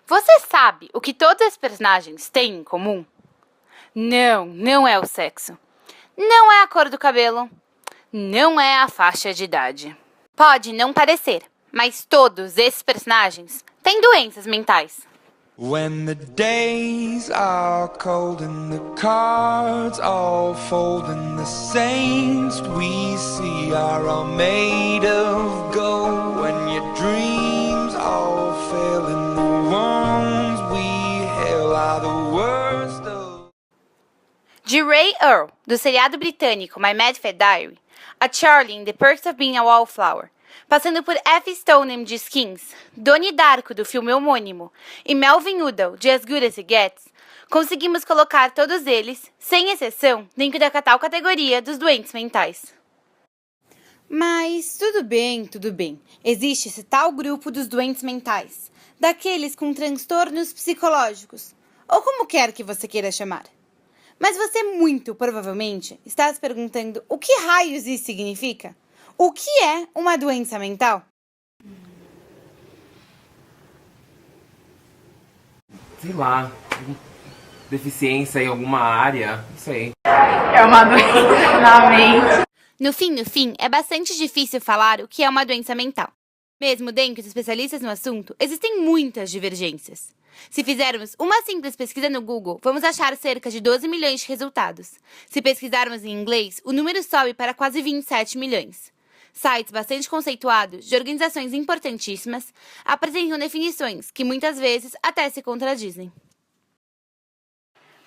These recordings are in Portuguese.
Você sabe o que todos os personagens têm em comum? Não é o sexo. Não é a cor do cabelo. Não é a faixa de idade. Pode não parecer, mas todos esses personagens têm doenças mentais. When the days are cold and the cards all fold and the saints we see are all made of gold, when your dreams all fail and the ones we hail are the worst of... De Ray Earl, do seriado britânico My Mad Fat Diary, a Charlie in The Perks of Being a Wallflower, passando por F. Stoneham de Skins, Donnie Darko do filme homônimo e Melvin Udall de As Good As It Gets, conseguimos colocar todos eles, sem exceção, dentro da tal categoria dos doentes mentais. Mas tudo bem. Existe esse tal grupo dos doentes mentais, daqueles com transtornos psicológicos, ou como quer que você queira chamar. Mas você muito provavelmente está se perguntando o que raios isso significa? O que é uma doença mental? Sei lá, deficiência em alguma área, não sei. É uma doença na mente. No fim, é bastante difícil falar o que é uma doença mental. Mesmo dentro dos especialistas no assunto, existem muitas divergências. Se fizermos uma simples pesquisa no Google, vamos achar cerca de 12 milhões de resultados. Se pesquisarmos em inglês, o número sobe para quase 27 milhões. Sites bastante conceituados, de organizações importantíssimas, apresentam definições que muitas vezes até se contradizem.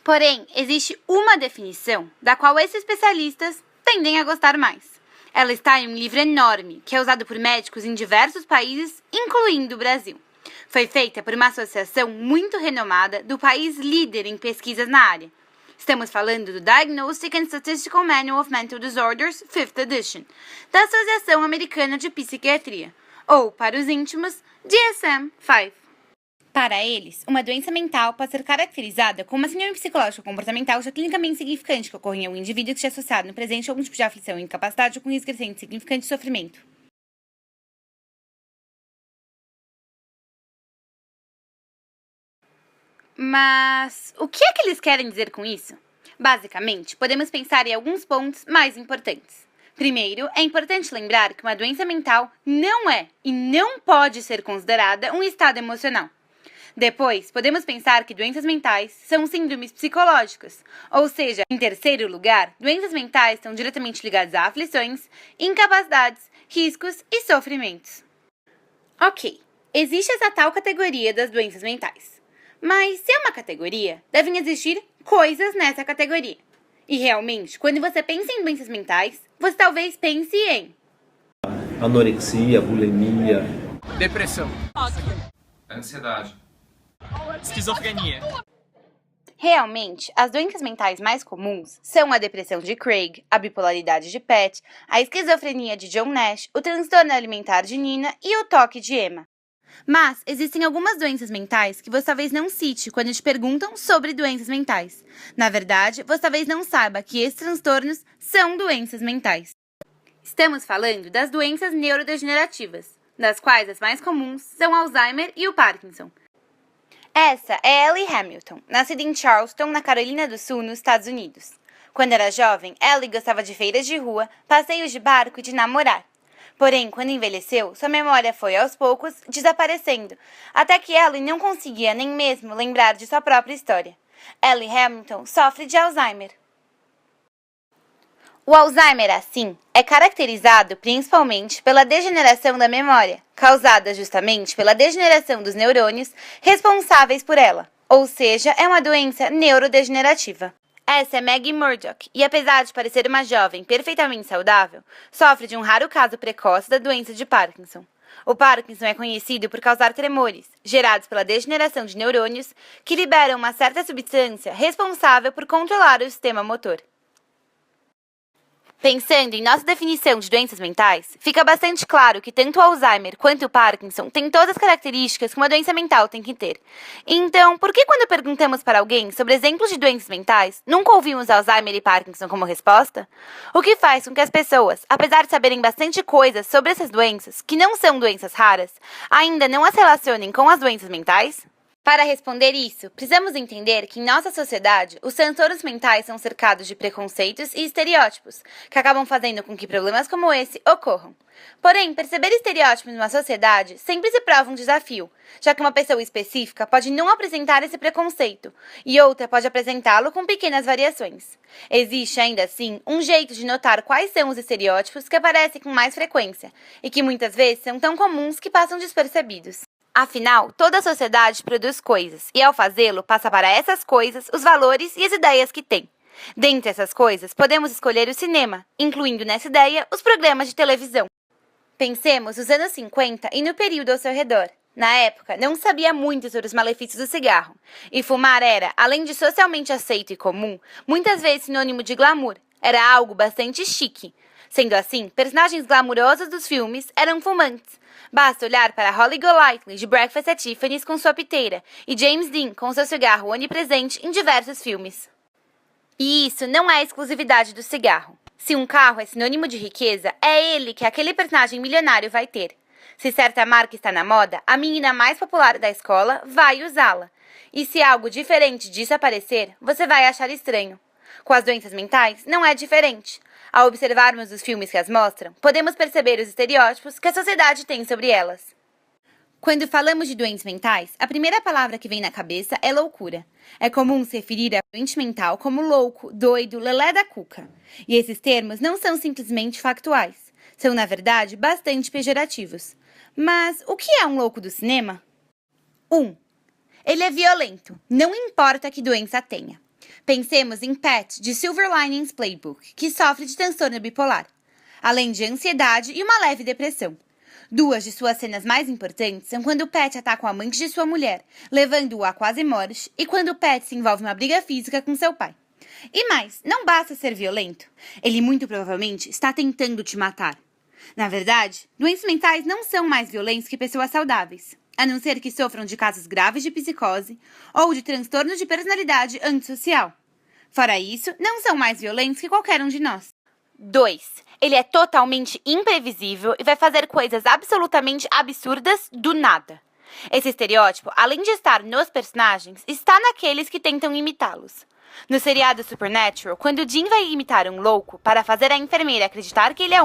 Porém, existe uma definição da qual esses especialistas tendem a gostar mais. Ela está em um livro enorme, que é usado por médicos em diversos países, incluindo o Brasil. Foi feita por uma associação muito renomada do país líder em pesquisas na área. Estamos falando do Diagnostic and Statistical Manual of Mental Disorders, 5th Edition, da Associação Americana de Psiquiatria, ou, para os íntimos, DSM-5. Para eles, uma doença mental pode ser caracterizada como uma síndrome psicológica comportamental já clinicamente significante que ocorre em algum indivíduo que esteja associado no presente a algum tipo de aflição ou incapacidade ou com risco crescente significante de sofrimento. Mas o que é que eles querem dizer com isso? Basicamente, podemos pensar em alguns pontos mais importantes. Primeiro, é importante lembrar que uma doença mental não é e não pode ser considerada um estado emocional. Depois, podemos pensar que doenças mentais são síndromes psicológicas, ou seja, em terceiro lugar, doenças mentais estão diretamente ligadas a aflições, incapacidades, riscos e sofrimentos. Ok, existe essa tal categoria das doenças mentais. Mas se é uma categoria, devem existir coisas nessa categoria. E realmente, quando você pensa em doenças mentais, você talvez pense em anorexia, bulimia, depressão, Ansiedade. esquizofrenia. Realmente, as doenças mentais mais comuns são a depressão de Craig, a bipolaridade de Pat, a esquizofrenia de John Nash, o transtorno alimentar de Nina e o toque de Emma. Mas existem algumas doenças mentais que você talvez não cite quando te perguntam sobre doenças mentais. Na verdade, você talvez não saiba que esses transtornos são doenças mentais. Estamos falando das doenças neurodegenerativas, das quais as mais comuns são Alzheimer e o Parkinson. Essa é Ellie Hamilton, nascida em Charleston, na Carolina do Sul, nos Estados Unidos. Quando era jovem, Ellie gostava de feiras de rua, passeios de barco e de namorar. Porém, quando envelheceu, sua memória foi, aos poucos, desaparecendo, até que Ellie não conseguia nem mesmo lembrar de sua própria história. Ellie Hamilton sofre de Alzheimer. O Alzheimer, assim, é caracterizado principalmente pela degeneração da memória, causada justamente pela degeneração dos neurônios responsáveis por ela, ou seja, é uma doença neurodegenerativa. Essa é Maggie Murdock, e apesar de parecer uma jovem perfeitamente saudável, sofre de um raro caso precoce da doença de Parkinson. O Parkinson é conhecido por causar tremores, gerados pela degeneração de neurônios, que liberam uma certa substância responsável por controlar o sistema motor. Pensando em nossa definição de doenças mentais, fica bastante claro que tanto o Alzheimer quanto o Parkinson têm todas as características que uma doença mental tem que ter. Então, por que quando perguntamos para alguém sobre exemplos de doenças mentais, nunca ouvimos Alzheimer e Parkinson como resposta? O que faz com que as pessoas, apesar de saberem bastante coisas sobre essas doenças, que não são doenças raras, ainda não as relacionem com as doenças mentais? Para responder isso, precisamos entender que em nossa sociedade, os transtornos mentais são cercados de preconceitos e estereótipos, que acabam fazendo com que problemas como esse ocorram. Porém, perceber estereótipos numa sociedade sempre se prova um desafio, já que uma pessoa específica pode não apresentar esse preconceito, e outra pode apresentá-lo com pequenas variações. Existe, ainda assim, um jeito de notar quais são os estereótipos que aparecem com mais frequência, e que muitas vezes são tão comuns que passam despercebidos. Afinal, toda a sociedade produz coisas, e ao fazê-lo, passa para essas coisas os valores e as ideias que tem. Dentre essas coisas, podemos escolher o cinema, incluindo nessa ideia os programas de televisão. Pensemos nos anos 50 e no período ao seu redor. Na época, não se sabia muito sobre os malefícios do cigarro, e fumar era, além de socialmente aceito e comum, muitas vezes sinônimo de glamour. Era algo bastante chique. Sendo assim, personagens glamurosos dos filmes eram fumantes. Basta olhar para Holly Golightly de Breakfast at Tiffany's com sua piteira e James Dean com seu cigarro onipresente em diversos filmes. E isso não é exclusividade do cigarro. Se um carro é sinônimo de riqueza, é ele que aquele personagem milionário vai ter. Se certa marca está na moda, a menina mais popular da escola vai usá-la. E se algo diferente disso aparecer, você vai achar estranho. Com as doenças mentais, não é diferente. Ao observarmos os filmes que as mostram, podemos perceber os estereótipos que a sociedade tem sobre elas. Quando falamos de doenças mentais, a primeira palavra que vem na cabeça é loucura. É comum se referir a doente mental como louco, doido, lelé da cuca. E esses termos não são simplesmente factuais. São, na verdade, bastante pejorativos. Mas o que é um louco do cinema? 1. Ele é violento, não importa que doença tenha. Pensemos em Pat, de Silver Linings Playbook, que sofre de transtorno bipolar, além de ansiedade e uma leve depressão. Duas de suas cenas mais importantes são quando Pat ataca o amante de sua mulher, levando-o à quase morte, e quando Pat se envolve em uma briga física com seu pai. E mais, não basta ser violento. Ele muito provavelmente está tentando te matar. Na verdade, doenças mentais não são mais violentos que pessoas saudáveis, a não ser que sofram de casos graves de psicose ou de transtorno de personalidade antissocial. Fora isso, não são mais violentos que qualquer um de nós. 2. Ele é totalmente imprevisível e vai fazer coisas absolutamente absurdas do nada. Esse estereótipo, além de estar nos personagens, está naqueles que tentam imitá-los. No seriado Supernatural, quando Jim vai imitar um louco para fazer a enfermeira acreditar que ele é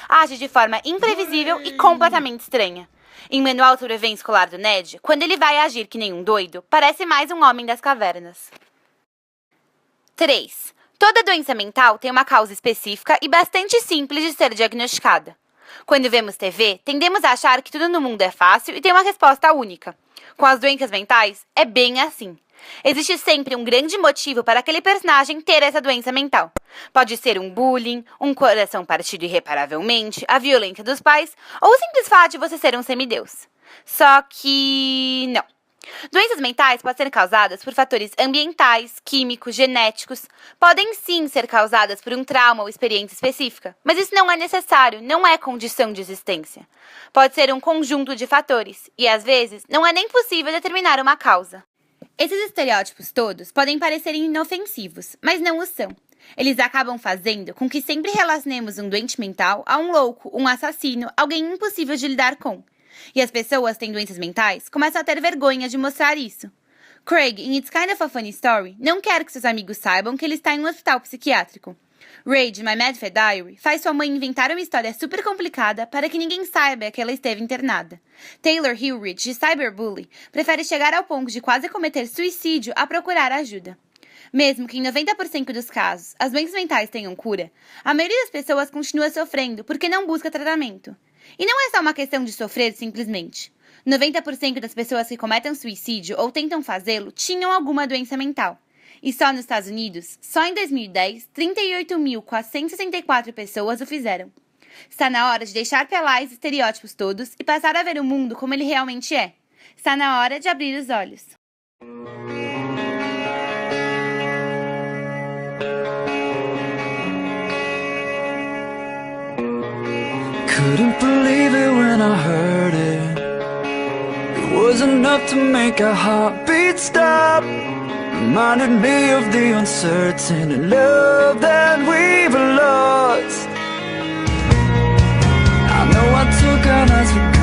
age de forma imprevisível e completamente estranha. Em Manual de Sobrevivência Escolar do Ned, quando ele vai agir que nem um doido, parece mais um homem das cavernas. 3. Toda doença mental tem uma causa específica e bastante simples de ser diagnosticada. Quando vemos TV, tendemos a achar que tudo no mundo é fácil e tem uma resposta única. Com as doenças mentais, é bem assim. Existe sempre um grande motivo para aquele personagem ter essa doença mental. Pode ser um bullying, um coração partido irreparavelmente, a violência dos pais ou o simples fato de você ser um semideus. Só que não. Doenças mentais podem ser causadas por fatores ambientais, químicos, genéticos. Podem sim ser causadas por um trauma ou experiência específica, mas isso não é necessário, não é condição de existência. Pode ser um conjunto de fatores, e às vezes não é nem possível determinar uma causa. Esses estereótipos todos podem parecer inofensivos, mas não o são. Eles acabam fazendo com que sempre relacionemos um doente mental a um louco, um assassino, alguém impossível de lidar com. E as pessoas que têm doenças mentais começam a ter vergonha de mostrar isso. Craig, em It's Kind of a Funny Story, não quer que seus amigos saibam que ele está em um hospital psiquiátrico. Ray, de My Mad Fat Diary, faz sua mãe inventar uma história super complicada para que ninguém saiba que ela esteve internada. Taylor Hilrich, de Cyberbully, prefere chegar ao ponto de quase cometer suicídio a procurar ajuda. Mesmo que em 90% dos casos as doenças mentais tenham cura, a maioria das pessoas continua sofrendo porque não busca tratamento. E não é só uma questão de sofrer simplesmente. 90% das pessoas que cometem suicídio ou tentam fazê-lo tinham alguma doença mental. E só nos Estados Unidos, só em 2010, 38.464 pessoas o fizeram. Está na hora de deixar pra lá esses estereótipos todos e passar a ver o mundo como ele realmente é. Está na hora de abrir os olhos. Couldn't believe it when I heard it. It was enough to make a heartbeat stop. Reminded me of the uncertain love that we've lost. I know I took our nights for